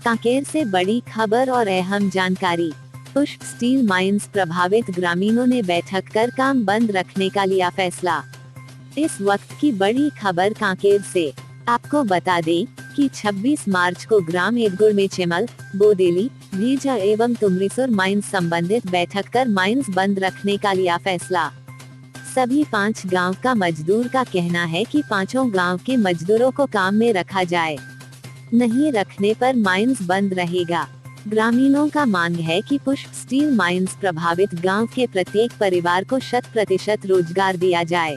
कांकेर से बड़ी खबर और अहम जानकारी। पुष्प स्टील माइंस प्रभावित ग्रामीणों ने बैठक कर काम बंद रखने का लिया फैसला। इस वक्त की बड़ी खबर कांकेर से। आपको बता दें कि 26 मार्च को ग्राम एगुड़ में चिमल, बोदेली, भीजा एवं तुमरीसुर माइंस संबंधित बैठक कर माइंस बंद रखने का लिया फैसला। सभी 5 गांव का मजदूर का कहना है कि पांचों गांव के मजदूरों को काम में रखा जाए, नहीं रखने पर माइंस बंद रहेगा। ग्रामीणों का मांग है कि पुष्प स्टील माइंस प्रभावित गांव के प्रत्येक परिवार को 100% रोजगार दिया जाए।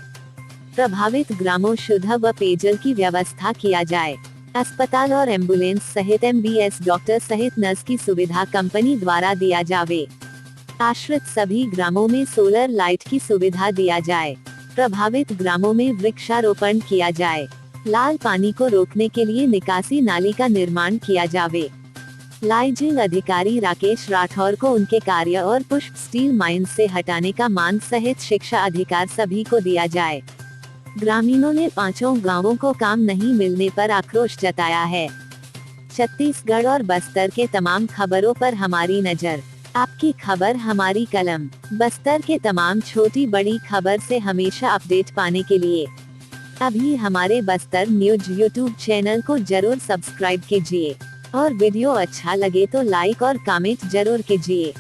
प्रभावित ग्रामों शुद्ध व पेयजल की व्यवस्था किया जाए। अस्पताल और एम्बुलेंस सहित MBS डॉक्टर सहित नर्स की सुविधा कंपनी द्वारा दिया जावे। आश्रित सभी ग्रामों में सोलर लाइट की सुविधा दिया जाए। प्रभावित ग्रामों में वृक्षारोपण किया जाए। लाल पानी को रोकने के लिए निकासी नाली का निर्माण किया जावे। लाइजिंग अधिकारी राकेश राठौर को उनके कार्य और पुष्प स्टील माइंस से हटाने का मान सहित शिक्षा अधिकार सभी को दिया जाए। ग्रामीणों ने पांचों गांवों को काम नहीं मिलने पर आक्रोश जताया है। छत्तीसगढ़ और बस्तर के तमाम खबरों पर हमारी नजर। आपकी खबर हमारी कलम। बस्तर के तमाम छोटी बड़ी खबर से हमेशा अपडेट पाने के लिए अभी हमारे बस्तर न्यूज यूट्यूब चैनल को जरूर सब्सक्राइब कीजिए और वीडियो अच्छा लगे तो लाइक और कमेंट जरूर कीजिए।